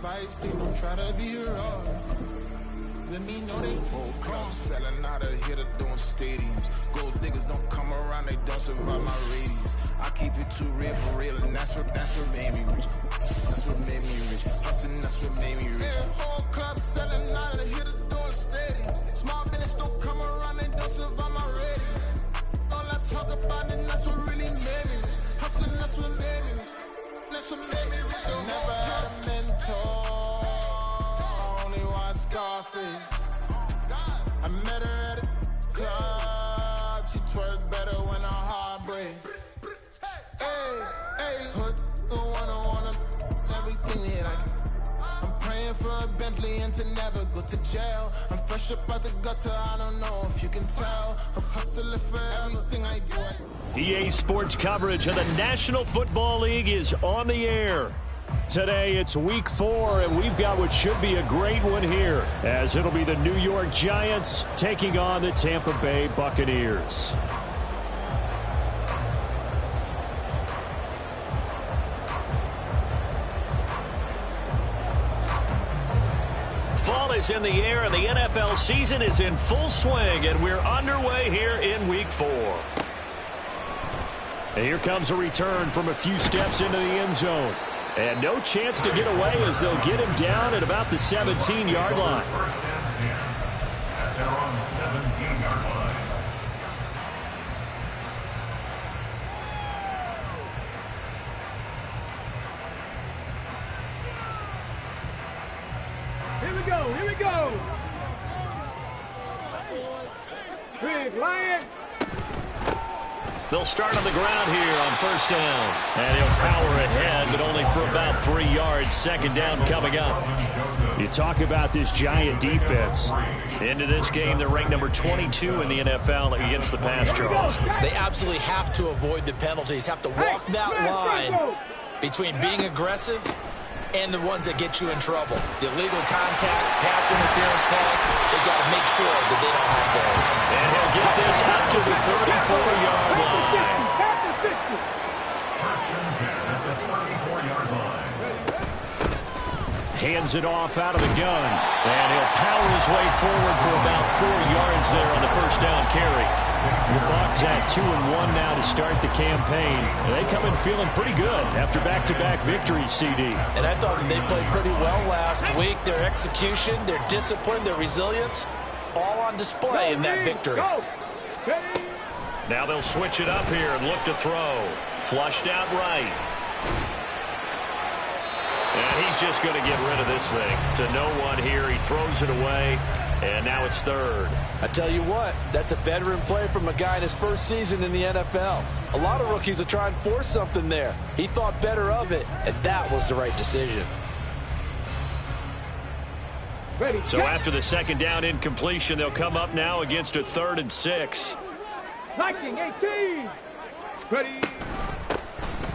advice, please don't try to be raw. Let me know they whole club selling out of here to doing stadiums. Gold diggers don't come around, they don't survive my radius. I keep it too real for real, and that's what made me rich. That's what made me rich. Hustling, that's what made me rich. Yeah, whole club selling out of here to doing stadiums. Small business don't come around, they don't survive my radius. All I talk about, and that's what really made me rich. Hustling, that's what made me rich. That's what made me rich. Never had a mentor. Scarface. I met her at a club. She twerk better when her heart breaks. Hey, put the wanna everything that I can. I'm praying for a Bentley and to never go to jail. I'm fresh up out the gutter, I don't know if you can tell. I'm hustling for everything I do. EA Sports coverage of the National Football League is on the air. Today it's week 4, and we've got what should be a great one here, as it'll be the New York Giants taking on the Tampa Bay Buccaneers. Fall is in the air, and the NFL season is in full swing, and we're underway here in week 4. And here comes a return from a few steps into the end zone. And no chance to get away as they'll get him down at about the 17-yard line. They're on the 17-yard line. Here we go. Big Lion. They'll start on the ground here on first down. And he'll power ahead, but only for about 3 yards. Second down coming up. You talk about this Giant defense. Into this game, they're ranked number 22 in the NFL against the pass rush. They absolutely have to avoid the penalties, have to walk that line between being aggressive and the ones that get you in trouble. The illegal contact, pass interference calls, they've got to make sure that they don't have those. And he'll get this up to the 34-yard line. First and 10 at the 34-yard line. Hands it off out of the gun. And he'll power his way forward for about 4 yards there on the first down carry. The Bucs at 2-1 now to start the campaign. And they come in feeling pretty good after back-to-back victories, CD. And I thought that they played pretty well last week. Their execution, their discipline, their resilience, all on display in that victory. Now they'll switch it up here and look to throw. Flushed out right. And he's just going to get rid of this thing. To no one here. He throws it away. And now it's third. I tell you what, that's a veteran play from a guy in his first season in the NFL. A lot of rookies will try and force something there. He thought better of it, and that was the right decision. So after the second down incompletion, they'll come up now against a 3rd and 6. Liking 18. Ready.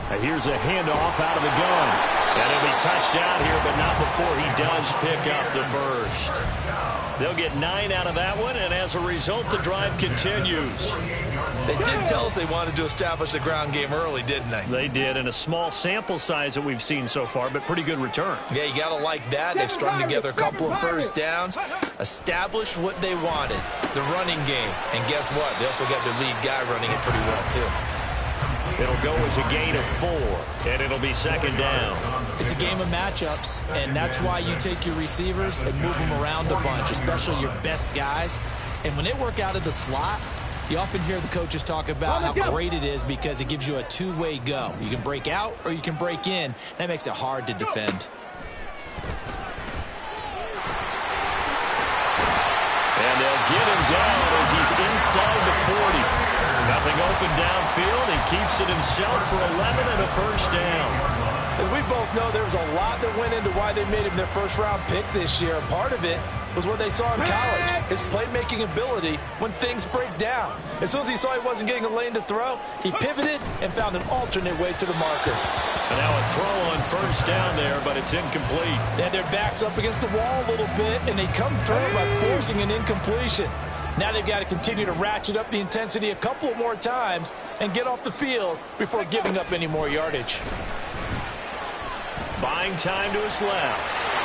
And here's a handoff out of the gun. And he'll be touched out here, but not before he does pick up the first. They'll get 9 out of that one, and as a result, the drive continues. They did tell us they wanted to establish the ground game early, didn't they? They did, and a small sample size that we've seen so far, but pretty good return. Yeah, you got to like that. They've strung together a couple of first downs, established what they wanted, the running game. And guess what? They also got their lead guy running it pretty well, too. It'll go as a gain of 4, and it'll be second down. It's a game of matchups, and that's why you take your receivers and move them around a bunch, especially your best guys. And when they work out of the slot, you often hear the coaches talk about how great it is because it gives you a two-way go. You can break out or you can break in. That makes it hard to defend. And they'll get him down as he's inside the 40. Nothing open downfield. He keeps it himself for 11 and a first down. As we both know, there was a lot that went into why they made him their first-round pick this year. Part of it was what they saw in college, his playmaking ability when things break down. As soon as he saw he wasn't getting a lane to throw, he pivoted and found an alternate way to the marker. And now a throw on first down there, but it's incomplete. And their back's up against the wall a little bit, and they come through by forcing an incompletion. Now they've got to continue to ratchet up the intensity a couple more times and get off the field before giving up any more yardage. Buying time to his left.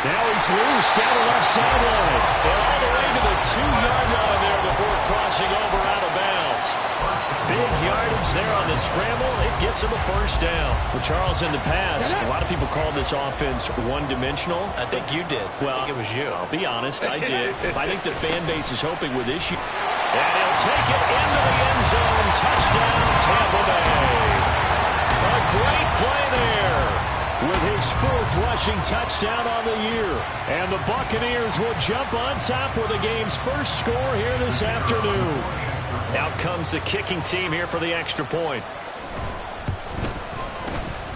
Now he's loose down the left sideline. And all the way to the 2-yard line there before crossing over out of bounds. Big yardage there on the scramble. It gets him a first down. Well, Charles, in the past, a lot of people called this offense one-dimensional. I think you did. Well, I think it was you. I'll be honest, I did. I think the fan base is hoping with this year. And he'll take it into the end zone. Touchdown, Tampa Bay. A great play there with his 4th rushing touchdown on the year. And the Buccaneers will jump on top with the game's first score here this afternoon. Out comes the kicking team here for the extra point.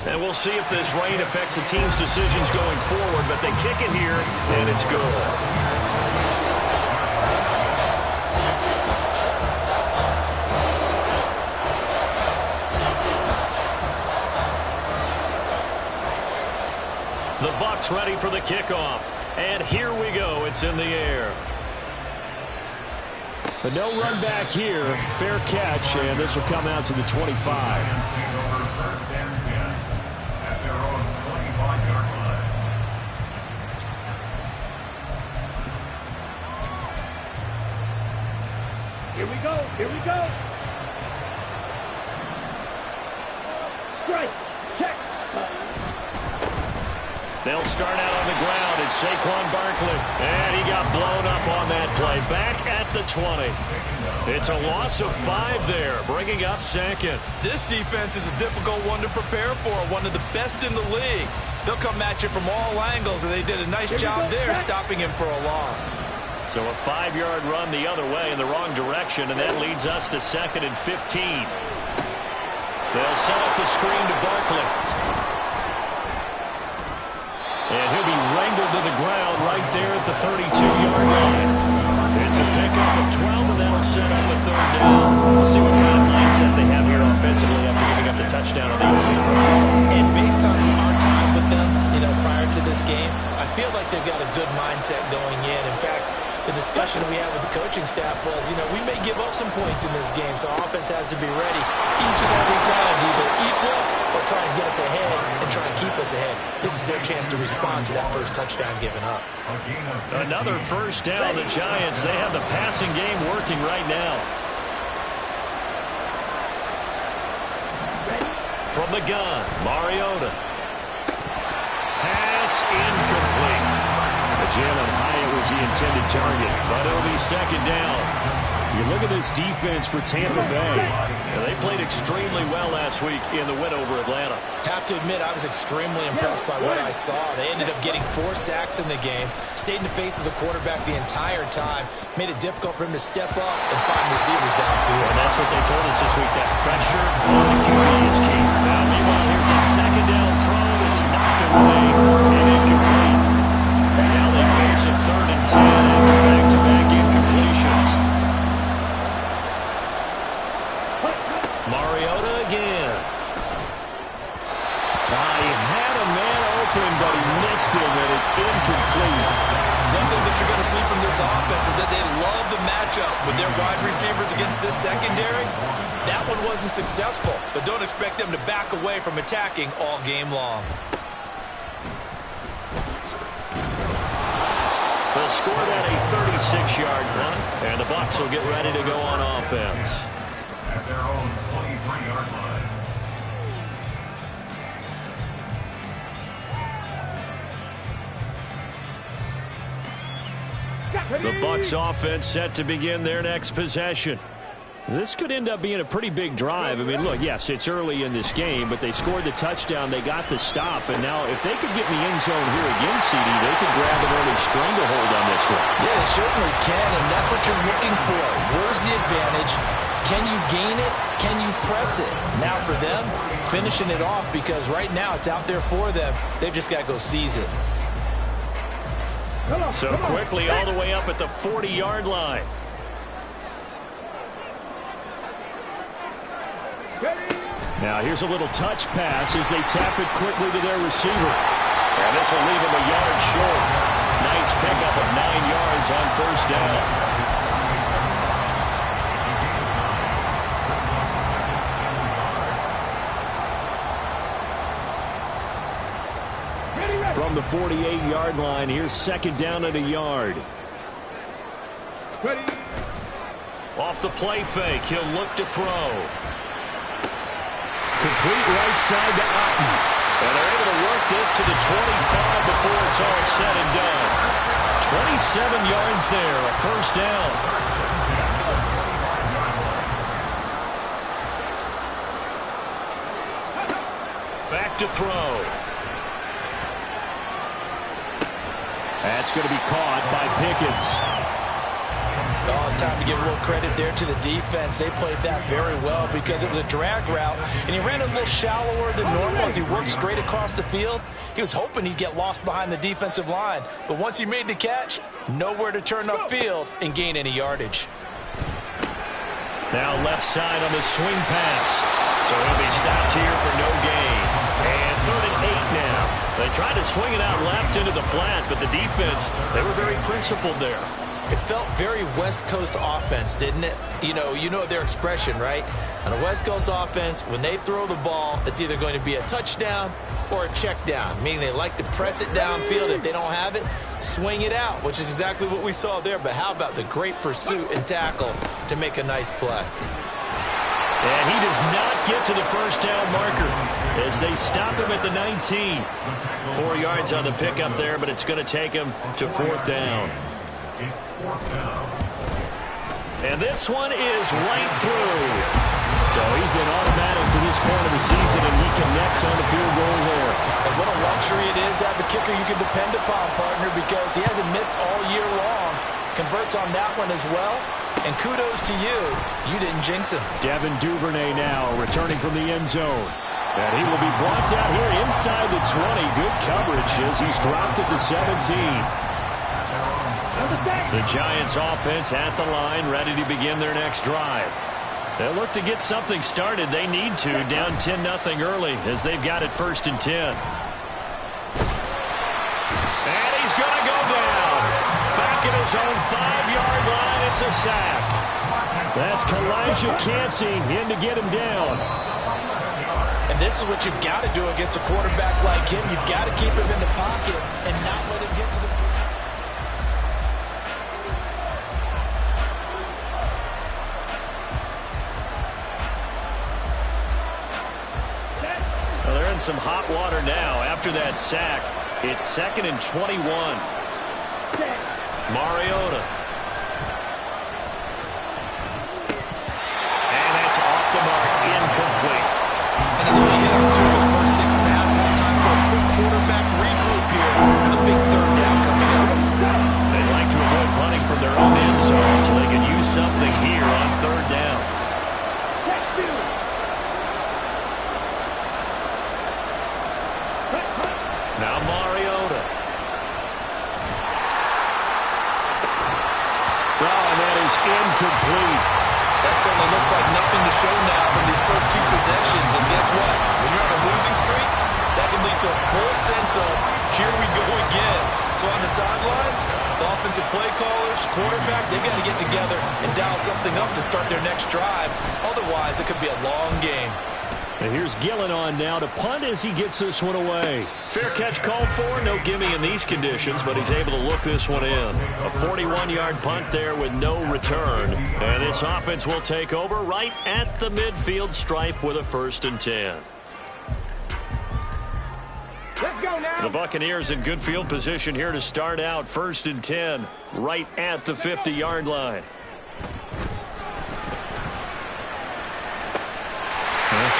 And we'll see if this rain affects the team's decisions going forward, but they kick it here, and it's good. The Bucs ready for the kickoff. And here we go. It's in the air. But no run back here. Fair catch, and this will come out to the 25. First and 10 at their own 25-yard line. Here we go. Here we go. Strike. Check. They'll start out on the ground. It's Saquon Barkley. And he got blown up on that play. Back at the 20. It's a loss of 5 there, bringing up second. This defense is a difficult one to prepare for, one of the best in the league. They'll come at you from all angles, and they did a nice job there stopping him for a loss. So a 5-yard run the other way in the wrong direction, and that leads us to 2nd and 15. They'll set up the screen to Barkley. And he'll be wrangled to the ground right there at the 32-yard line. It's a pickup of 12, and that'll set up the 3rd down. We'll see what kind of mindset they have here offensively after giving up the touchdown on the opening drive. And based on our time with them, prior to this game, I feel like they've got a good mindset going in. In fact, the discussion we had with the coaching staff was, we may give up some points in this game, so our offense has to be ready each and every time to either equal or try and get us ahead and try and keep us ahead. This is their chance to respond to that first touchdown given up. Another first down. The Giants, they have the passing game working right now. From the gun, Mariota. Pass incomplete. Jalen Hyatt was the intended target, but it'll be 2nd down. You look at this defense for Tampa Bay. They played extremely well last week in the win over Atlanta. Have to admit, I was extremely impressed by what I saw. They ended up getting 4 sacks in the game, stayed in the face of the quarterback the entire time, made it difficult for him to step up and find receivers downfield. And that's what they told us this week, that pressure on the QB is key. Now, meanwhile, here's a 2nd down throw. It's knocked away and incomplete. And now they face a 3rd and 10 after back-to-back incompletions. Mariota again. He had a man open, but he missed him, and it's incomplete. One thing that you're going to see from this offense is that they love the matchup with their wide receivers against this secondary. That one wasn't successful, but don't expect them to back away from attacking all game long. They'll score that a 36-yard punt, and the Bucs will get ready to go on offense. At their own 23-yard line. The Bucs offense set to begin their next possession. This could end up being a pretty big drive. I mean, look, yes, it's early in this game, but they scored the touchdown, they got the stop, and now if they could get in the end zone here again, CD, they could grab an early stranglehold on this one. Yeah, they certainly can, and that's what you're looking for. Where's the advantage? Can you gain it? Can you press it? Now for them, finishing it off, because right now it's out there for them. They've just got to go seize it. So quickly all the way up at the 40-yard line. Now here's a little touch pass as they tap it quickly to their receiver. And this will leave him a yard short. Nice pickup of 9 yards on first down. From the 48-yard line, here's second down and a yard. Ready. Off the play fake, he'll look to throw. Complete right side to Otten. And they're able to work this to the 25 before it's all said and done. 27 yards there, a first down. Back to throw. That's going to be caught by Pickens. Oh, it's time to give a little credit there to the defense. They played that very well because it was a drag route, and he ran a little shallower than normal as he worked straight across the field. He was hoping he'd get lost behind the defensive line, but once he made the catch, nowhere to turn upfield and gain any yardage. Now left side on the swing pass. So he'll be stopped here for no gain. And 3rd and 8 now. They tried to swing it out left into the flat, but the defense, they were very principled there. It felt very West Coast offense, didn't it? You know their expression, right? On a West Coast offense, when they throw the ball, it's either going to be a touchdown or a check down, meaning they like to press it downfield. If they don't have it, swing it out, which is exactly what we saw there. But how about the great pursuit and tackle to make a nice play? And he does not get to the first down marker as they stop him at the 19. 4 yards on the pickup there, but it's going to take him to 4th down. And this one is right through. So he's been automatic to this point of the season, and he connects on the field goal there. And what a luxury it is to have a kicker you can depend upon, partner, because he hasn't missed all year long. Converts on that one as well. And kudos to you. You didn't jinx him. Devin Duvernay now returning from the end zone. And he will be blocked out here inside the 20. Good coverage as he's dropped at the 17. The Giants offense at the line, ready to begin their next drive. They'll look to get something started. They need to, down 10-0 early as they've got it 1st and 10. And he's going to go down. Back at his own 5-yard line, it's a sack. That's Kalijah Cansey in to get him down. And this is what you've got to do against a quarterback like him. You've got to keep him in the pocket and not let him get to the... Some hot water now after that sack. It's 2nd and 21. Mariota. And that's off the mark, incomplete. And he's only hit on 2 of his first 6 passes. Time for a quick quarterback regroup here with a big 3rd down coming up. They'd like to avoid punting from their own end zone so they can use something here on 3rd down. Now Mariota. Oh, and that is incomplete. That certainly looks like nothing to show now from these first 2 possessions. And guess what? When you're on a losing streak, that can lead to a full sense of, here we go again. So on the sidelines, the offensive play callers, quarterback, they've got to get together and dial something up to start their next drive. Otherwise, it could be a long game. And here's Gillen on now to punt as he gets this one away. Fair catch called for. No gimme in these conditions, but he's able to look this one in. A 41-yard punt there with no return. And this offense will take over right at the midfield stripe with a 1st and 10. Let's go now. The Buccaneers in good field position here to start out 1st and 10 right at the 50-yard line.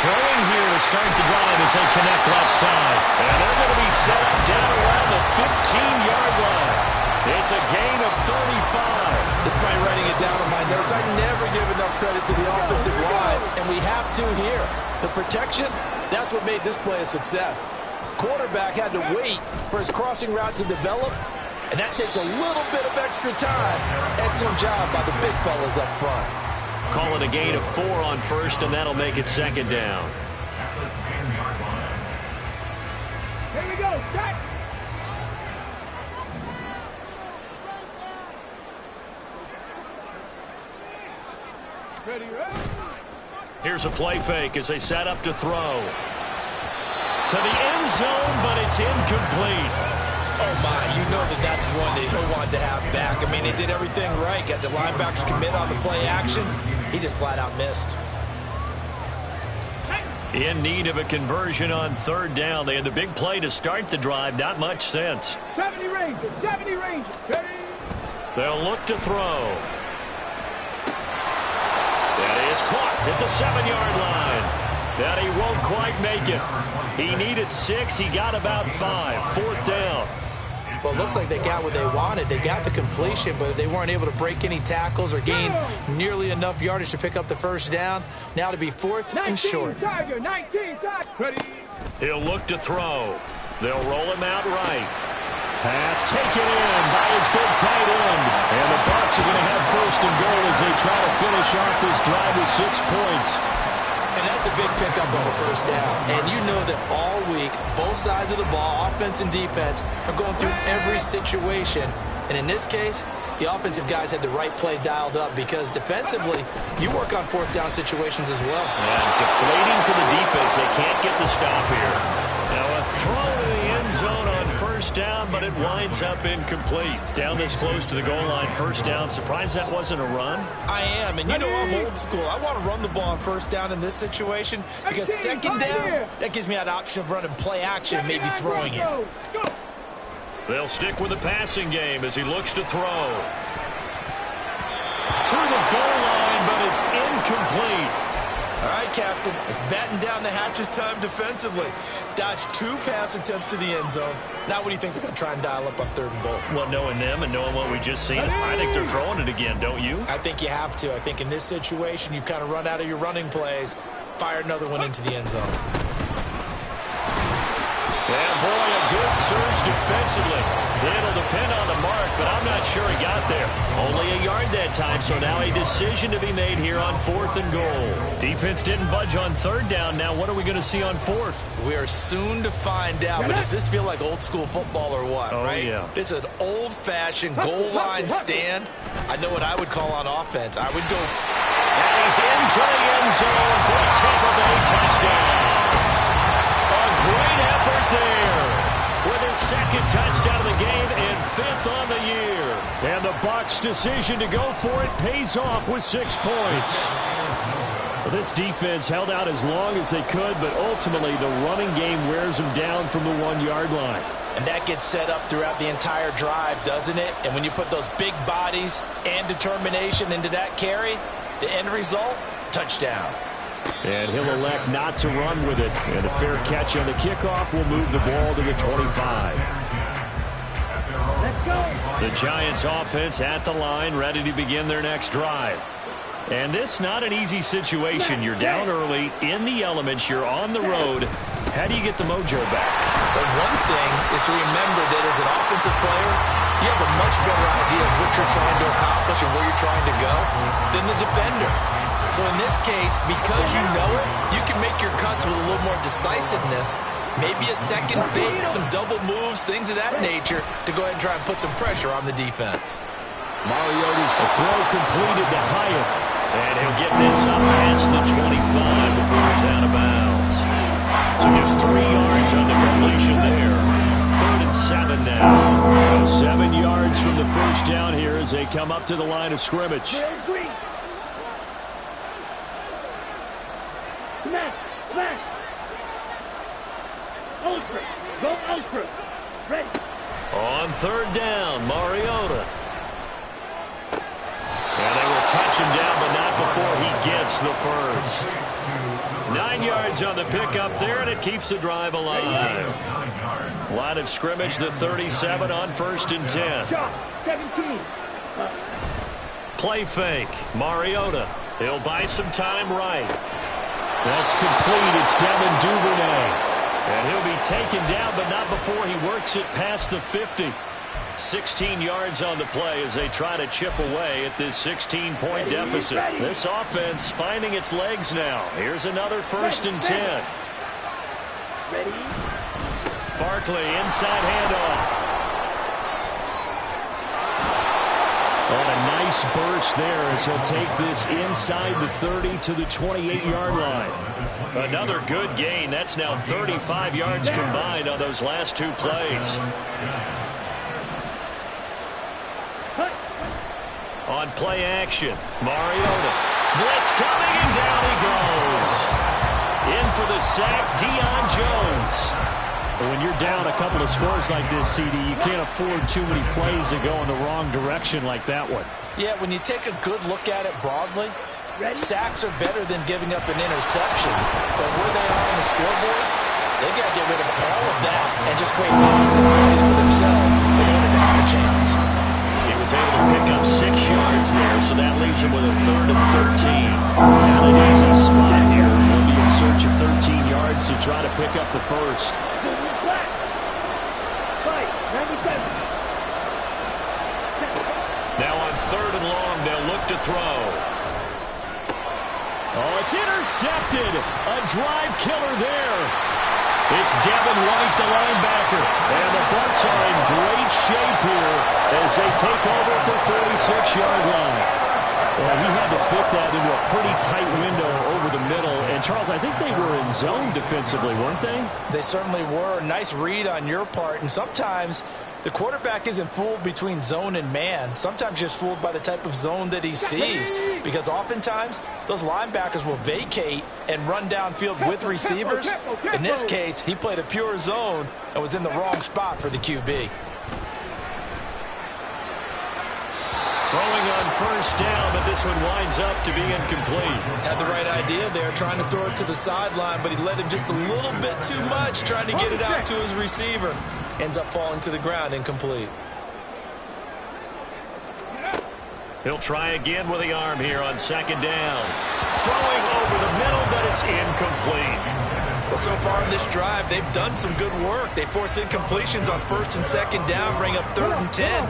Throwing here to start the drive as they connect left side. And they're going to be set up down around the 15-yard line. It's a gain of 35. Despite writing it down on my notes, I never give enough credit to the offensive line, and we have to here. The protection, that's what made this play a success. Quarterback had to wait for his crossing route to develop, and that takes a little bit of extra time. Excellent job by the big fellas up front. Call it a gain of 4 on 1st, and that'll make it 2nd down. Here we go. Set. Ready, Here's a play fake as they set up to throw. To the end end zone, but it's incomplete. Oh, my, you know that's one that he'll want to have back. I mean, he did everything right. Got the linebackers commit on the play action. He just flat out missed. In need of a conversion on third down. They had the big play to start the drive. Not much sense. 70 Rangers, 70 Rangers. Ready? They'll look to throw. That is caught at the 7-yard line. That he won't quite make it. He needed 6. He got about 5. Fourth down. Well, it looks like they got what they wanted. They got the completion, but they weren't able to break any tackles or gain nearly enough yardage to pick up the first down. Now to be fourth and short. 19 Tiger. Ready? He'll look to throw. They'll roll him out right. Pass taken in by his big tight end. And the Bucs are going to have first and goal as they try to finish off this drive with 6 points. And that's a big pickup on the first down. And you know that all week, both sides of the ball, offense and defense, are going through every situation. And in this case, the offensive guys had the right play dialed up because defensively, you work on fourth down situations as well. And deflating for the defense. They can't get the stop here. Now a throw to the end zone on first down, but it winds up incomplete. Down this close to the goal line, first down. Surprised that wasn't a run? I am, and you know I'm old school. I want to run the ball on first down in this situation because second down, that gives me that option of running play action and maybe throwing it. They'll stick with the passing game as he looks to throw. To the goal line, but it's incomplete. All right, Captain, it's batten down the hatches time defensively. Dodged 2 pass attempts to the end zone. Now what do you think they're going to try and dial up on third and goal? Well, knowing them and knowing what we just seen, I think they're throwing it again, don't you? I think you have to. I think in this situation, you've kind of run out of your running plays. Fire another one into the end zone. And boy, a good surge defensively. It'll depend on the mark, but I'm not sure he got there. Only a yard that time, so now a decision to be made here on fourth and goal. Defense didn't budge on third down. Now what are we going to see on fourth? We are soon to find out, but does this feel like old school football or what, right? Yeah. This is an old-fashioned goal line stand. I know what I would call on offense. I would go. And he's into the end zone for a Tampa Bay touchdown. Great effort there with his second touchdown of the game and 5th on the year. And the Bucs' decision to go for it pays off with 6 points. Well, this defense held out as long as they could, but ultimately the running game wears them down from the 1-yard line. And that gets set up throughout the entire drive, doesn't it? And when you put those big bodies and determination into that carry, the end result, touchdown. And he'll elect not to run with it. And a fair catch on the kickoff will move the ball to the 25. The Giants offense at the line, ready to begin their next drive. And this not an easy situation. You're down early, in the elements, you're on the road. How do you get the mojo back? Well, one thing is to remember that as an offensive player, you have a much better idea of what you're trying to accomplish and where you're trying to go than the defender. So in this case, because you know it, you can make your cuts with a little more decisiveness, maybe a second fake, some double moves, things of that nature, to go ahead and try and put some pressure on the defense. Mariota's throw completed to Hyatt, and he'll get this up past the 25 before he's out of bounds. So just 3 yards on the completion there. 3rd and 7 now. So 7 yards from the first down here as they come up to the line of scrimmage. Smash! Ultra! Go Ultra! Ready! On 3rd down, Mariota. And they will touch him down, but not before he gets the first. 9 yards on the pickup there, and it keeps the drive alive. Line of scrimmage, the 37 on 1st and 10. 17. Play fake. Mariota. He'll buy some time right. That's complete. It's Devin Duvernay. And he'll be taken down, but not before he works it past the 50. 16 yards on the play as they try to chip away at this 16-point deficit. This offense finding its legs now. Here's another 1st and 10. Barkley, inside handoff. On a nice burst there as he'll take this inside the 30 to the 28-yard line. Another good gain. That's now 35 yards combined on those last two plays. On play action, Mariota. Blitz coming, and down he goes. In for the sack, Deion Jones. When you're down a couple of scores like this, CD, you can't afford too many plays that go in the wrong direction like that one. Yeah, when you take a good look at it broadly, sacks are better than giving up an interception. But where they are on the scoreboard, they've got to get rid of all of that and just create positive plays for themselves in order to have a chance. He was able to pick up 6 yards there, so that leaves him with a 3rd and 13. Not an easy spot here. He'll be in search of 13 yards to try to pick up the first. Now on 3rd and long, they'll look to throw. Oh, it's intercepted. A drive killer there. It's Devin White, the linebacker. And the Bucs are in great shape here as they take over at the 46-yard line. Well, he had to fit that into a pretty tight window over the middle. And, Charles, I think they were in zone defensively, weren't they? They certainly were. Nice read on your part. And sometimes the quarterback isn't fooled between zone and man. Sometimes just fooled by the type of zone that he sees. Because oftentimes, those linebackers will vacate and run downfield with receivers. In this case, he played a pure zone and was in the wrong spot for the QB. Throwing on 1st down, but this one winds up to be incomplete. Had the right idea there, trying to throw it to the sideline, but he led him just a little bit too much, trying to get it out to his receiver. Ends up falling to the ground, incomplete. He'll try again with the arm here on 2nd down. Throwing over the middle, but it's incomplete. Well, so far in this drive, they've done some good work. They force incompletions on 1st and 2nd down, bring up 3rd and 10.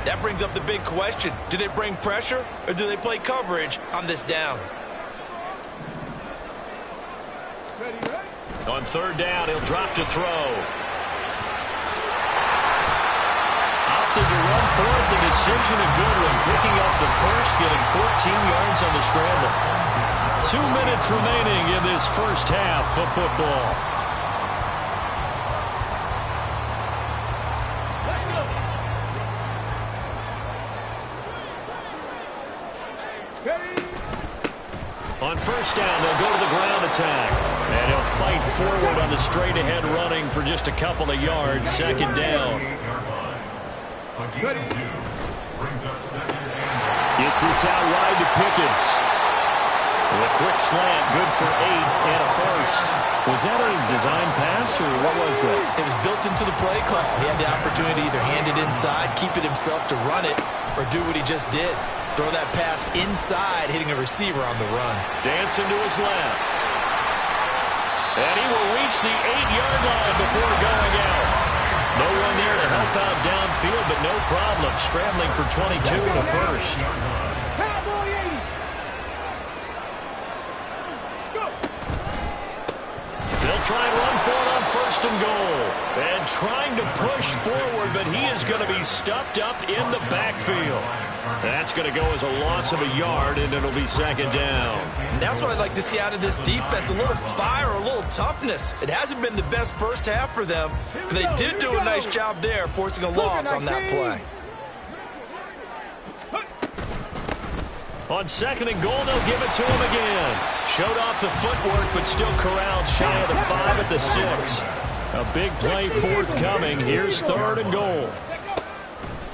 That brings up the big question. Do they bring pressure or do they play coverage on this down? On 3rd down, he'll drop to throw. Opted to run for it. The decision a good one. Picking up the first, getting 14 yards on the scramble. 2 minutes remaining in this first half of football. On 1st down, they'll go to the ground attack. And he'll fight forward on the straight-ahead running for just a couple of yards. 2nd down. Gets this out wide to Pickens. A quick slant, good for 8 and a first. Was that a design pass, or what was that? It was built into the play call. He had the opportunity to either hand it inside, keep it himself to run it, or do what he just did. Throw that pass inside, hitting a receiver on the run. Dancing to his left. And he will reach the 8-yard line before going out. No one there to help out downfield, but no problem. Scrambling for 22 and a first. They'll try and run for it on 1st and goal. And trying to push forward, but he is going to be stuffed up in the backfield. That's going to go as a loss of a yard, and it'll be 2nd down. And that's what I'd like to see out of this defense, a little fire, a little toughness. It hasn't been the best first half for them, but they did do a nice job there, forcing a loss on that play. On 2nd and goal, they'll give it to him again. Showed off the footwork, but still corralled shy of the 5 at the 6. A big play forthcoming. Here's 3rd and goal.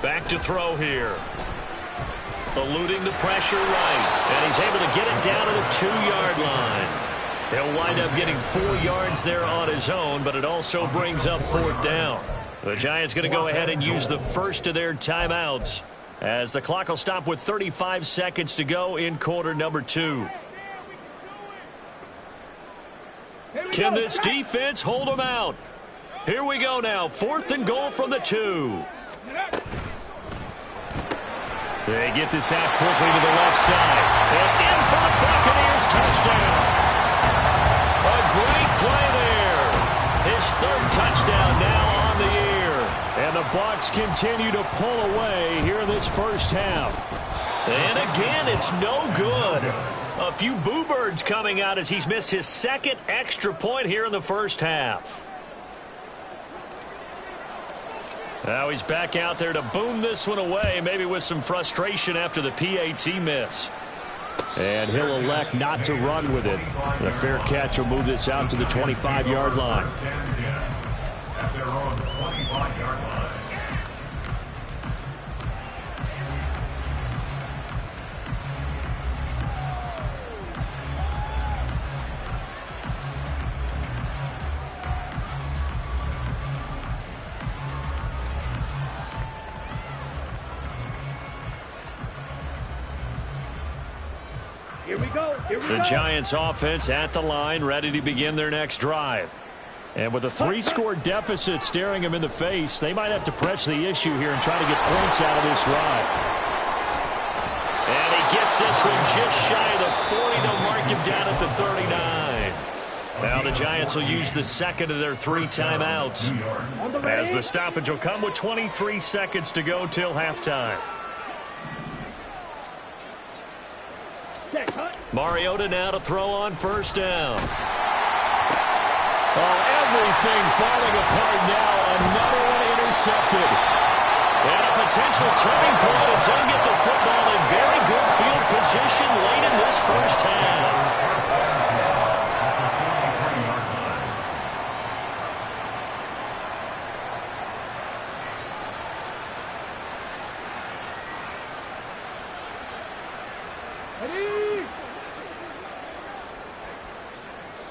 Back to throw here. Eluding the pressure right. And he's able to get it down to the 2-yard line. He'll wind up getting 4 yards there on his own, but it also brings up 4th down. The Giants going to go ahead and use the first of their timeouts, as the clock will stop with 35 seconds to go in quarter number 2. Can this defense hold them out? Here we go now. 4th and goal from the 2. They get this out quickly to the left side. And in for the Buccaneers touchdown. A great play there. His 3rd touchdown now on the year. And the the Bucs continue to pull away here in this first half. And again, it's no good. A few boo birds coming out as he's missed his second extra point here in the first half. Now he's back out there to boom this one away, maybe with some frustration after the PAT miss. And he'll elect not to run with it. The fair catch will move this out to the 25-yard line. At their own 25-yard line. Here we go. The Giants offense at the line, ready to begin their next drive. And with a 3-score deficit staring them in the face, they might have to press the issue here and try to get points out of this drive. And he gets this one just shy of the 40 to mark him down at the 39. Now the Giants will use the second of their 3 timeouts, as the stoppage will come with 23 seconds to go till halftime. Mariota now to throw on first down. Oh, everything falling apart now. Another one intercepted. And a potential turning point as they get the football in very good field position late in this first half. Ready?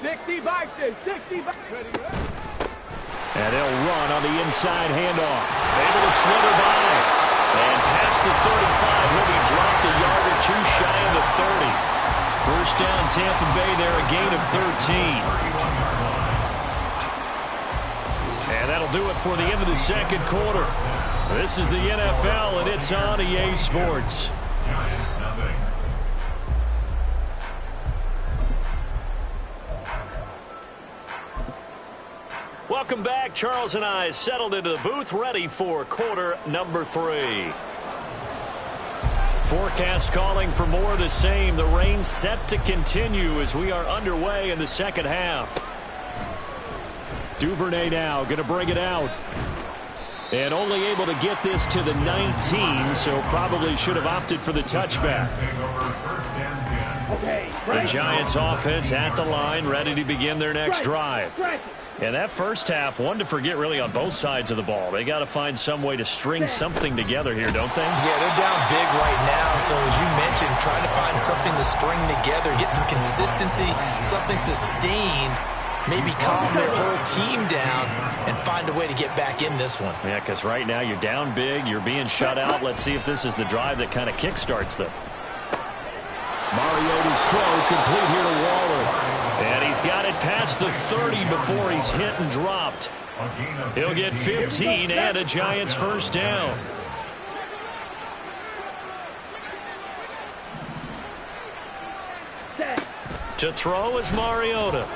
60 boxes, 60 boxes. And he'll run on the inside handoff. Able to slither by. And past the 35, he'll be dropped a yard or two shy of the 30. First down Tampa Bay there, a gain of 13. And that'll do it for the end of the second quarter. This is the NFL, and it's on EA Sports. Giants nothing. Welcome back. Charles and I settled into the booth, ready for quarter number 3. Forecast calling for more of the same. The rain set to continue as we are underway in the second half. Duvernay now going to bring it out. And only able to get this to the 19, so probably should have opted for the touchback. The Giants offense at the line, ready to begin their next drive. And that first half, one to forget really on both sides of the ball. They got to find some way to string something together here, don't they? Yeah, they're down big right now. So as you mentioned, trying to find something to string together, get some consistency, something sustained, maybe calm their whole team down and find a way to get back in this one. Yeah, because right now you're down big, you're being shut out. Let's see if this is the drive that kind of kickstarts them. Mariota's throw complete here to Waller. And he's got it past the 30 before he's hit and dropped. He'll get 15 and a Giants first down. To throw is Mariota.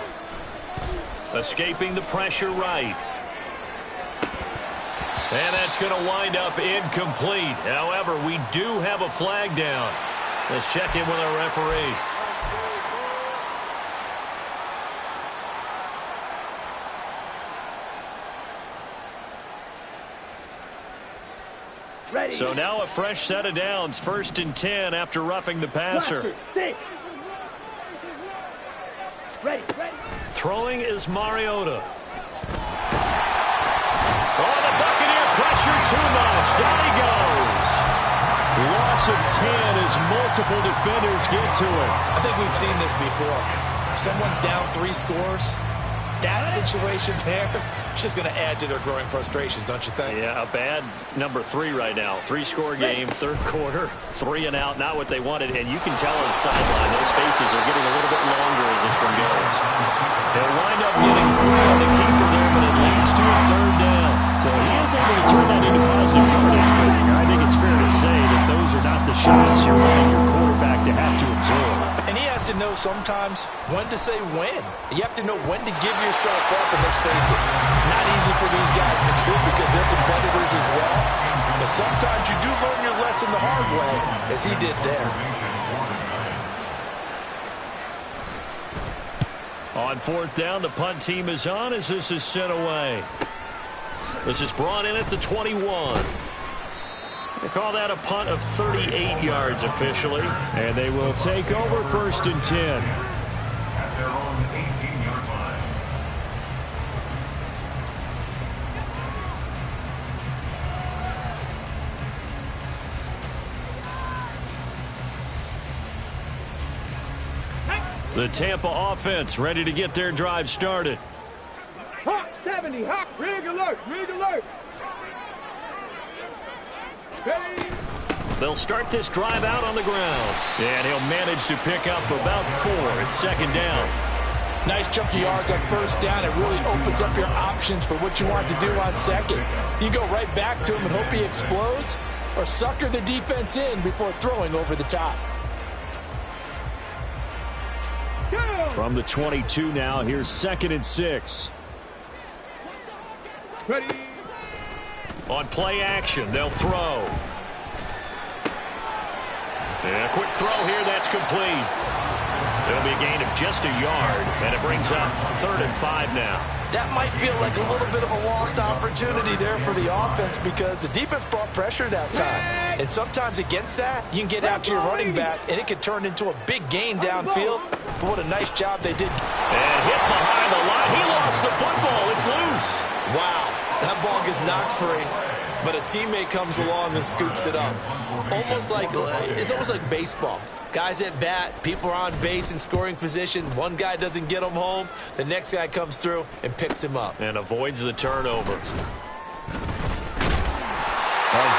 Escaping the pressure right. And that's going to wind up incomplete. However, we do have a flag down. Let's check in with our referee. Ready. So now a fresh set of downs. 1st and 10 after roughing the passer. Ready. Throwing is Mariota. Oh, the Buccaneer pressure too much. Down he goes. Loss of 10 as multiple defenders get to it. I think we've seen this before. Someone's down 3 scores. That situation there, it's just going to add to their growing frustrations, don't you think? Yeah, a bad number 3 right now. 3-score game, 3rd quarter, 3 and out, not what they wanted. And you can tell on the sideline, those faces are getting a little bit longer as this one goes. They'll wind up getting 3 on the keeper there, but it leads to a 3rd down. So he is able to turn that into positive yardage, but I think it's fair to say that those are not the shots you're wanting your quarterback to have to absorb. And he has to know sometimes when to say when. You have to know when to give yourself up, and let's face it, not easy for these guys to do because they're competitors as well. But sometimes you do learn your lesson the hard way, as he did there. On fourth down, the punt team is on as this is sent away. This is brought in at the 21. They call that a punt of 38 yards officially. And they will take over 1st and 10. At their own 18-yard line. The Tampa offense ready to get their drive started. Hawk 70, Hawk, rig alert, rig alert. Ready. They'll start this drive out on the ground. And he'll manage to pick up about 4. It's 2nd down. Nice chunk of yards on 1st down. It really opens up your options for what you want to do on 2nd. You go right back to him and hope he explodes, or sucker the defense in before throwing over the top. From the 22 now, here's 2nd and 6. Ready. On play action, they'll throw. And a quick throw here, that's complete. It'll be a gain of just a yard, and it brings up 3rd and 5 now. That might feel like a little bit of a lost opportunity there for the offense because the defense brought pressure that time. And sometimes against that, you can get out to your running back, and it can turn into a big gain downfield. But what a nice job they did. And hit behind the line. He lost the football. It's loose. Wow, that ball gets knocked free, but a teammate comes along and scoops it up. It's almost like baseball. Guys at bat, people are on base in scoring position. One guy doesn't get him home. The next guy comes through and picks him up. And avoids the turnover. A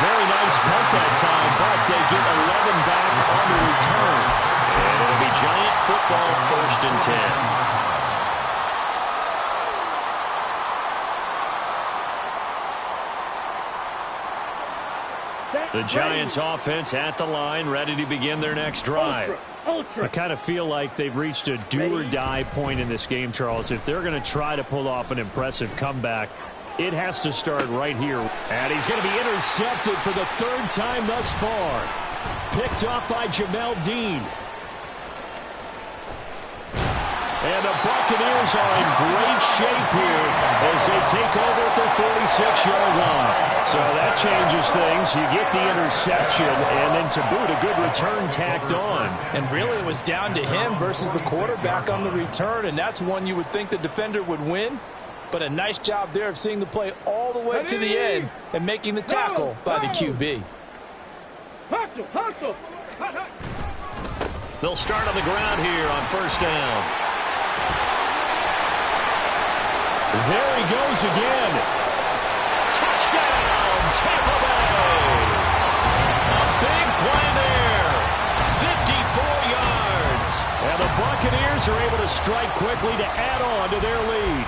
very nice punt that time, but they get 11 back on the return. And it'll be Giant football 1st and 10. The Giants offense at the line, ready to begin their next drive. I kind of feel like they've reached a do-or-die point in this game, Charles. If they're going to try to pull off an impressive comeback, it has to start right here. And he's going to be intercepted for the 3rd time thus far. Picked off by Jamel Dean. And the Buccaneers are in great shape here as they take over at their 46-yard line. So that changes things. You get the interception, and then to boot, a good return tacked on. And really, it was down to him versus the quarterback on the return, and that's one you would think the defender would win. But a nice job there of seeing the play all the way to the end and making the tackle by the QB. Hustle, hustle. They'll start on the ground here on 1st down. There he goes again. Touchdown, Tampa Bay. A big play there. 54 yards. And the Buccaneers are able to strike quickly to add on to their lead.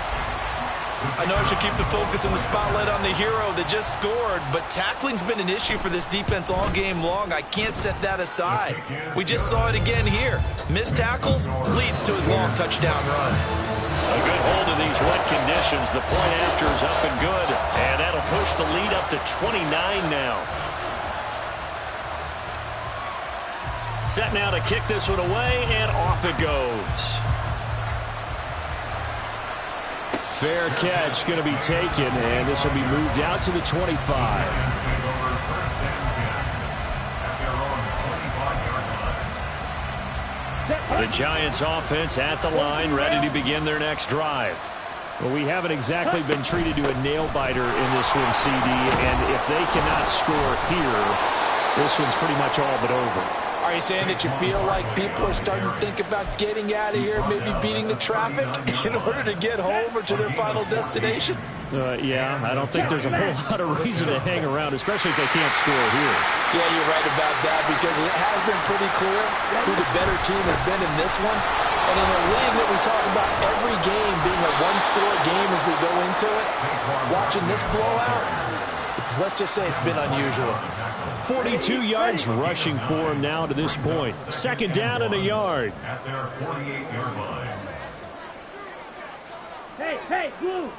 I know I should keep the focus and the spotlight on the hero that just scored, but tackling's been an issue for this defense all game long. I can't set that aside. We just saw it again here. Missed tackles leads to his long touchdown run. A good hold of these wet conditions. The point after is up and good, and that'll push the lead up to 29 now. Set now to kick this one away, and off it goes. Fair catch going to be taken, and this will be moved out to the 25. The Giants offense at the line, ready to begin their next drive. Well, we haven't exactly been treated to a nail-biter in this one, CD, and if they cannot score here, this one's pretty much all but over. Are you saying that you feel like people are starting to think about getting out of here, maybe beating the traffic in order to get home or to their final destination? Yeah, I don't think there's a whole lot of reason to hang around, especially if they can't score here. Yeah, you're right about that because it has been pretty clear who the better team has been in this one. And in a league that we talk about every game being a one-score game as we go into it, watching this blowout, let's just say it's been unusual. 42 yards rushing for him now to this point. 2nd down and a yard. At their 48-yard line. Hey, blue.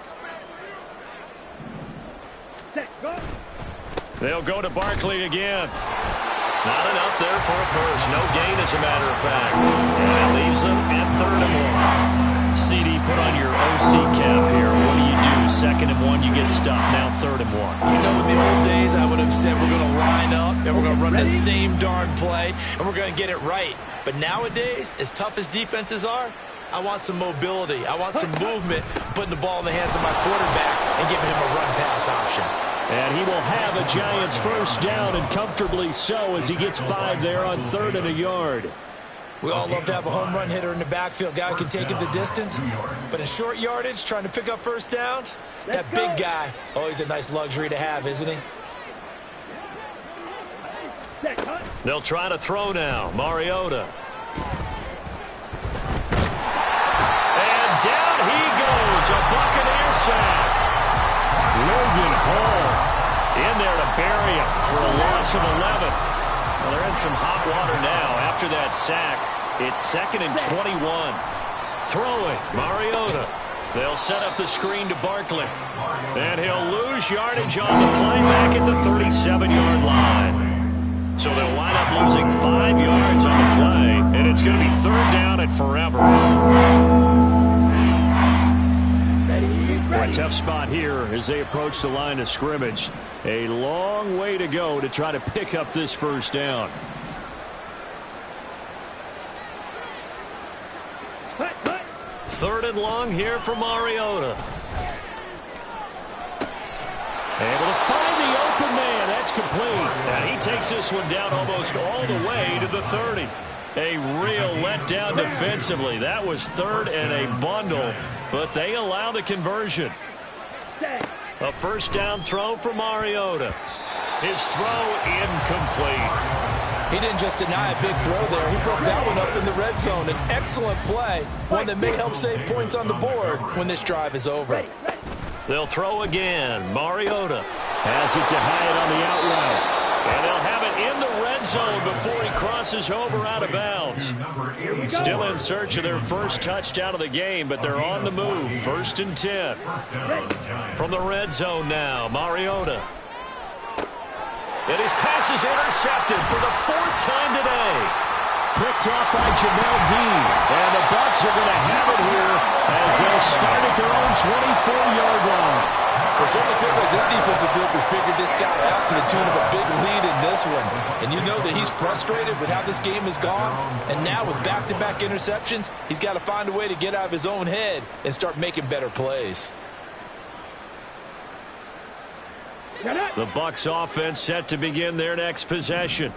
They'll go to Barkley again. Not enough there for a first. No gain, as a matter of fact. And it leaves them at 3rd and 1. CD, put on your OC cap here. What do you do? 2nd and 1, you get stuffed. Now 3rd and 1. You know, in the old days, I would have said we're going to line up and we're going to run the same darn play and we're going to get it right. But nowadays, as tough as defenses are, I want some mobility. I want some movement, putting the ball in the hands of my quarterback and giving him a run-pass option. And he will have a Giants first down, and comfortably so, as he gets 5 there on 3rd and a yard. We all love to have a home run hitter in the backfield, guy who can take it the distance. But in short yardage, trying to pick up first downs, that big guy, always a nice luxury to have, isn't he? They'll try to throw now. Mariota. And down he goes. A Buccaneer sack. Logan Hall in there to bury him for a loss of 11. Well, they're in some hot water now. After that sack, it's 2nd and 21. Throwing, Mariota. They'll set up the screen to Barkley. And he'll lose yardage on the play back at the 37-yard line. So they'll wind up losing 5 yards on the play, and it's going to be 3rd down and forever. A tough spot here as they approach the line of scrimmage. A long way to go to try to pick up this first down. Third and long here for Mariota. Able to find the open man. That's complete. And he takes this one down almost all the way to the 30. A real letdown defensively. That was 3rd and a bundle, but they allow the conversion. A first down throw for Mariota. His throw incomplete. He didn't just deny a big throw there. He broke that one up in the red zone. An excellent play, one that may help save points on the board when this drive is over. They'll throw again. Mariota has it to Hyatt on the out route. And they'll have it in the red zone before he crosses over out of bounds. Still in search of their first touchdown of the game, but they're on the move. 1st and 10. From the red zone now, Mariota. And his pass is intercepted for the 4th time today. Picked off by Jamel Dean. And the Bucs are going to have it here as they'll start at their own 24-yard line. It certainly feels like this defensive group has figured this guy out to the tune of a big lead in this one. And you know that he's frustrated with how this game has gone. And now with back-to-back interceptions, he's got to find a way to get out of his own head and start making better plays. The Bucs offense set to begin their next possession.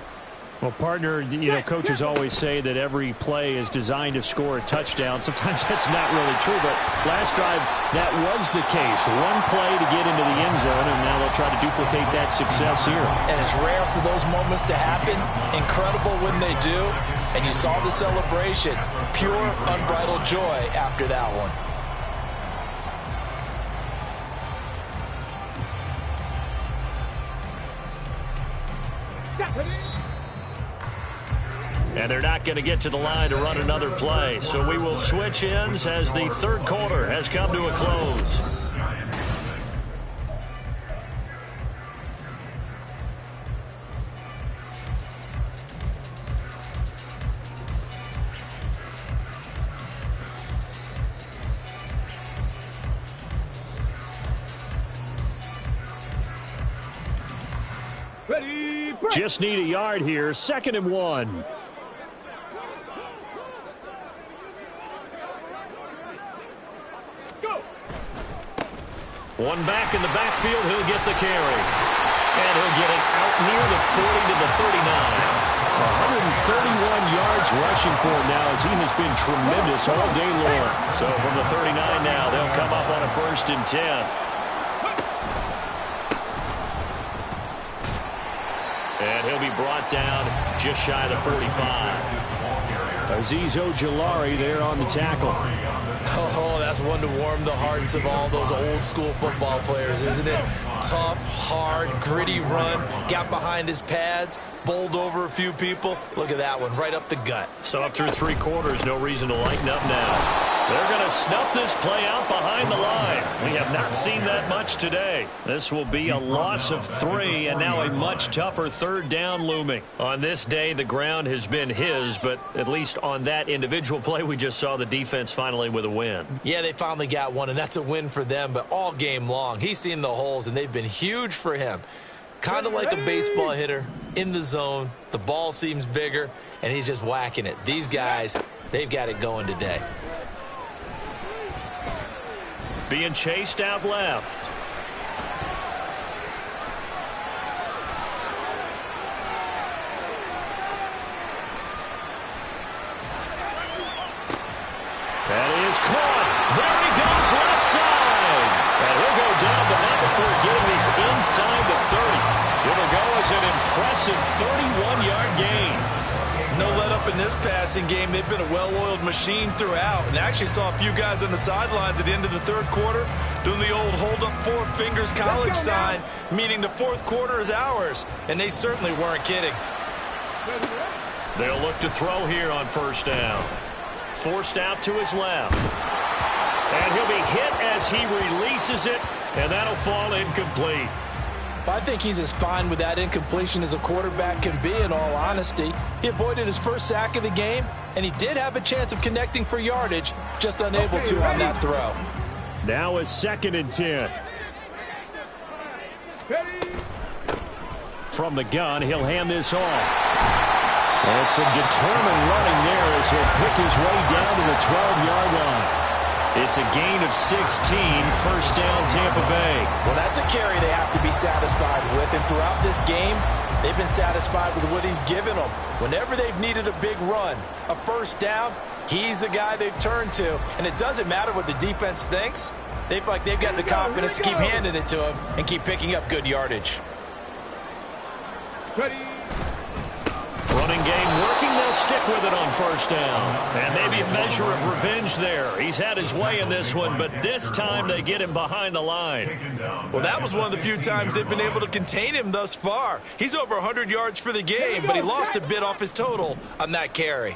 Well, partner, you know, coaches always say that every play is designed to score a touchdown. Sometimes that's not really true, but last drive, that was the case. One play to get into the end zone, and now they'll try to duplicate that success here. And it's rare for those moments to happen. Incredible when they do. And you saw the celebration. Pure, unbridled joy after that one. And they're not going to get to the line to run another play. So we will switch ends as the 3rd quarter has come to a close. Just need a yard here. 2nd and 1. One back in the backfield, he'll get the carry. And he'll get it out near the 40 to the 39. 131 yards rushing for him now as he has been tremendous all day long. So from the 39 now, they'll come up on a 1st and 10. And he'll be brought down just shy of the 45. Azeez Ojulari there on the tackle. Oh, that's one to warm the hearts of all those old school football players, isn't it? Tough, hard, gritty run, got behind his pads, bowled over a few people. Look at that one, right up the gut. So up through 3 quarters, no reason to lighten up now. They're going to snuff this play out behind the line. We have not seen that much today. This will be a loss of 3, and now a much tougher 3rd down looming. On this day, the ground has been his, but at least on that individual play, we just saw the defense finally with a win. Yeah, they finally got one, and that's a win for them, but all game long, he's seen the holes, and they've been huge for him. Kind of like a baseball hitter in the zone. The ball seems bigger, and he's just whacking it. These guys, they've got it going today. Being chased out left. That is caught. There he goes, left side. And he'll go down, but not before getting this inside the 30. It'll go as an impressive 31-yard gain. No let up in this passing game. They've been a well-oiled machine throughout, and actually saw a few guys on the sidelines at the end of the 3rd quarter doing the old hold up 4 fingers college sign, meaning the 4th quarter is ours, and they certainly weren't kidding. They'll look to throw here on 1st down. Forced out to his left. And he'll be hit as he releases it, and that'll fall incomplete. I think he's as fine with that incompletion as a quarterback can be, in all honesty. He avoided his first sack of the game, and he did have a chance of connecting for yardage, just unable to on that throw. Now a 2nd and 10. From the gun, he'll hand this off. And some determined running there as he'll pick his way down to the 12-yard line. It's a gain of 16, 1st down Tampa Bay. Well, that's a carry they have to be satisfied with, and throughout this game, they've been satisfied with what he's given them. Whenever they've needed a big run, a 1st down, he's the guy they've turned to, and it doesn't matter what the defense thinks. They feel like they've got the confidence to keep handing it to him and keep picking up good yardage. Running game working, they'll stick with it on 1st down. And maybe a measure of revenge there. He's had his way in this one, but this time they get him behind the line. Well, that was one of the few times they've been able to contain him thus far. He's over 100 yards for the game, but he lost a bit off his total on that carry.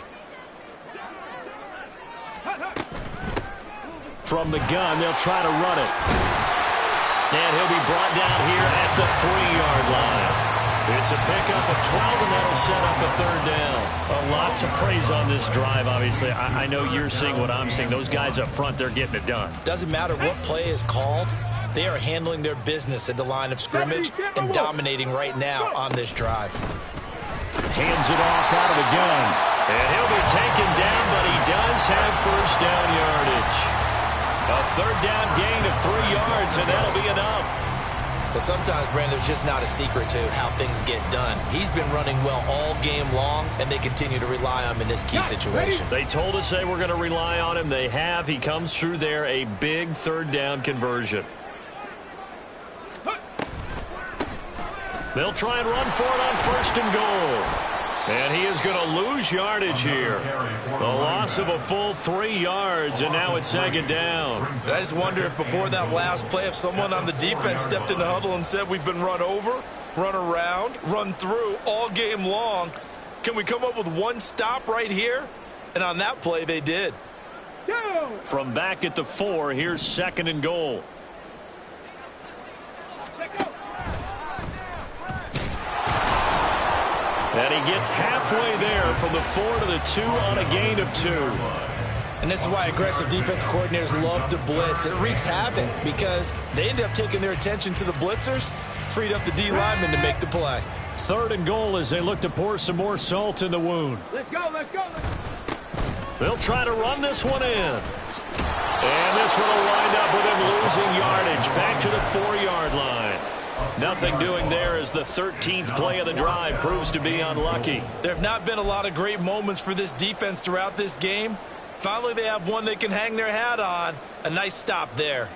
From the gun, they'll try to run it. And he'll be brought down here at the 3-yard line. It's a pickup of 12, and that'll set up a 3rd down. A lot to praise on this drive, obviously. I know you're seeing what I'm seeing. Those guys up front, they're getting it done. Doesn't matter what play is called. They are handling their business at the line of scrimmage and dominating right now on this drive. Hands it off out of the gun. And he'll be taken down, but he does have 1st down yardage. A 3rd down gain of 3 yards, and that'll be enough. But sometimes, Brandon, there's just not a secret to how things get done. He's been running well all game long, and they continue to rely on him in this key situation. They told us they were going to rely on him. They have. He comes through there, a big 3rd down conversion. They'll try and run for it on 1st and goal. And he is going to lose yardage here. A loss of a full 3 yards, and now it's 2nd down. I just wonder if before that last play, if someone on the defense stepped in the huddle and said, we've been run over, run around, run through all game long. Can we come up with one stop right here? And on that play, they did. From back at the 4, here's 2nd and goal. And he gets halfway there from the 4 to the 2 on a gain of 2. And this is why aggressive defense coordinators love to blitz. It wreaks havoc because they end up taking their attention to the blitzers, freed up the D lineman to make the play. 3rd and goal as they look to pour some more salt in the wound. Let's go, let's go. They'll try to run this one in. And this one will wind up with him losing yardage back to the 4-yard line. Nothing doing there as the 13th play of the drive proves to be unlucky. There have not been a lot of great moments for this defense throughout this game. Finally, they have one they can hang their hat on. A nice stop there.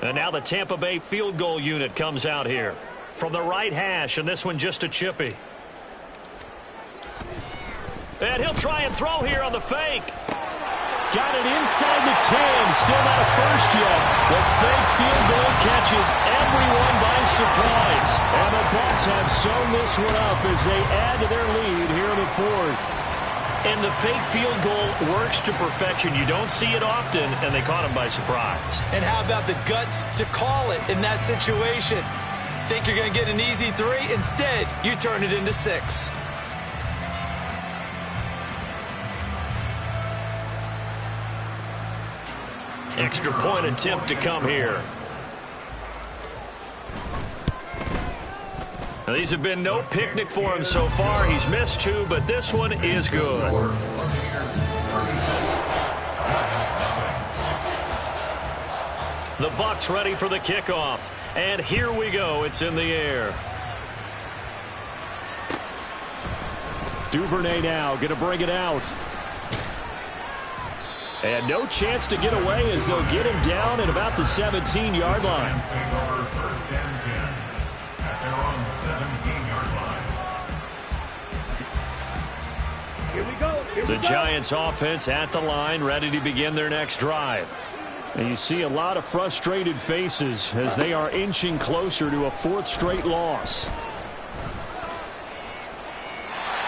And now the Tampa Bay field goal unit comes out here. From the right hash, and this one just a chippy. And he'll try and throw here on the fake. Got it inside the 10. Still not a first yet. The fake field goal catches everyone by surprise. And the Bucs have sewn this one up as they add to their lead here in the fourth. And the fake field goal works to perfection. You don't see it often, and they caught him by surprise. And how about the guts to call it in that situation? Think you're going to get an easy 3? Instead, you turn it into 6. Extra point attempt to come here. Now, these have been no picnic for him so far. He's missed 2, but this one is good. The Bucs ready for the kickoff. And here we go. It's in the air. Duvernay now going to bring it out. And no chance to get away as they'll get him down at about the 17-yard line. First and 10 at their own 17-yard line. Here we go. The Giants offense at the line, ready to begin their next drive. And you see a lot of frustrated faces as they are inching closer to a 4th straight loss.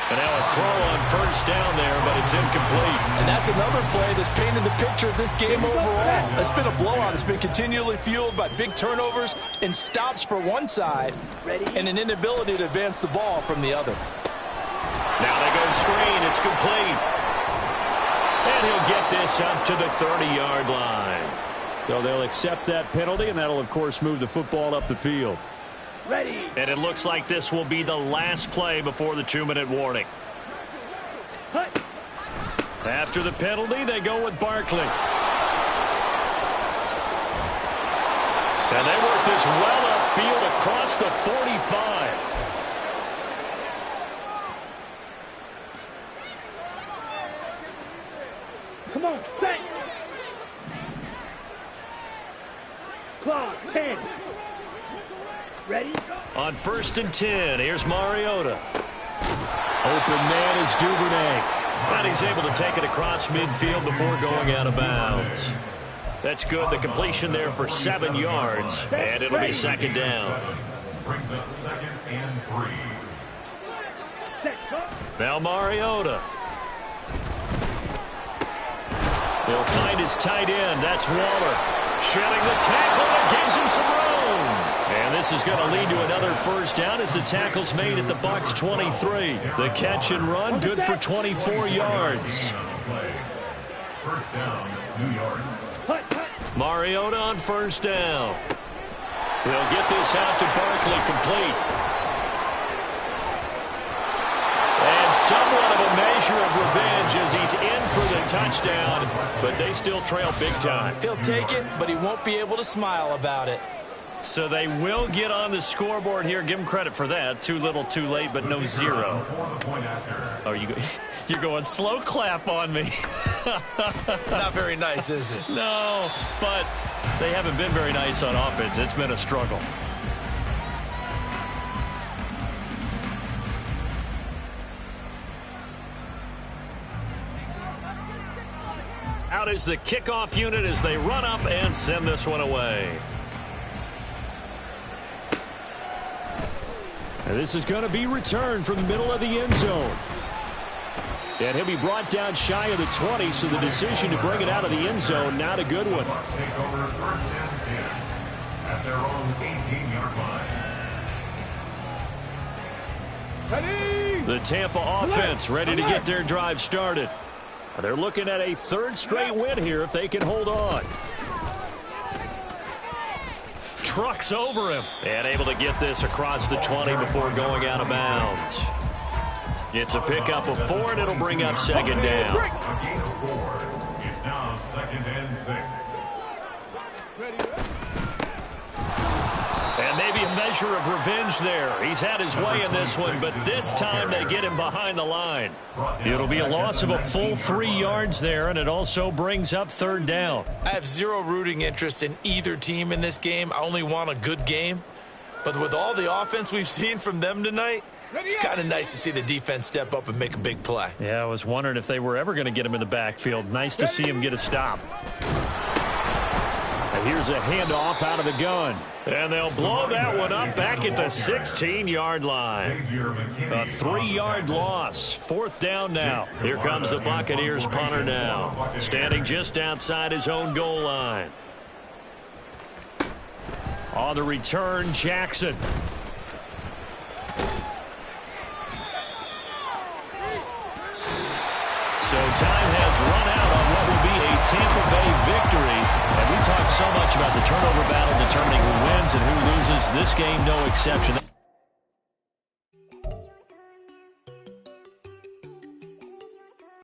And now a throw on first down there, but it's incomplete. And that's another play that's painted the picture of this game overall. It's been a blowout. It's been continually fueled by big turnovers and stops for one side and an inability to advance the ball from the other. Now they go screen. It's complete. And he'll get this up to the 30-yard line. So they'll accept that penalty, and that'll, of course, move the football up the field. Ready. And it looks like this will be the last play before the 2-minute warning. Hut. After the penalty, they go with Barkley. And they work this well upfield across the 45. Come on, set. Clock, 10. Ready? On 1st and 10, here's Mariota. Open man is Duvernay. And he's able to take it across midfield before going out of bounds. That's good. The completion there for 7 yards. And it'll be 2nd down. Brings up 2nd and 3. Set. Now Mariota. He'll find his tight end. That's Waller. Shedding the tackle that gives him some room. And this is going to lead to another first down as the tackle's made at the Bucs 23. The catch and run, good for 24 yards. First down, New York. Mariota on first down. He'll get this out to Barkley, complete. And somewhat of a measure of revenge as he's in for the touchdown, but they still trail big time. He'll take it, but he won't be able to smile about it. So they will get on the scoreboard here. Give them credit for that. Too little, too late, but no 0. Oh, you're going slow clap on me. Not very nice, is it? No, but they haven't been very nice on offense. It's been a struggle. Out is the kickoff unit as they run up and send this one away. And this is going to be returned from the middle of the end zone. And he'll be brought down shy of the 20, so the decision to bring it out of the end zone, not a good one. Take over 1st and 10 at their own 18-yard line. The Tampa offense ready to get their drive started. They're looking at a 3rd straight win here if they can hold on. Trucks over him and able to get this across the 20 before going out of bounds. It's a pickup of 4, and it'll bring up 2nd down. A gain of 4. It's now 2nd and 6. And maybe a measure of revenge there. He's had his way in this one, but this time they get him behind the line. It'll be a loss of a full 3 yards there, and it also brings up 3rd down. I have 0 rooting interest in either team in this game. I only want a good game. But with all the offense we've seen from them tonight, It's kind of nice to see the defense step up and make a big play. Yeah, I was wondering if they were ever going to get him in the backfield. Nice to see him get a stop. And here's a handoff out of the gun. And they'll blow that one up back at the 16-yard line. A 3-yard loss. 4th down now. Here comes the Buccaneers punter now. Standing just outside his own goal line. On the return, Jackson. So time has run out on what will be a Tampa Bay victory. And we talked so much about the turnover battle determining who wins and who loses. This game, no exception.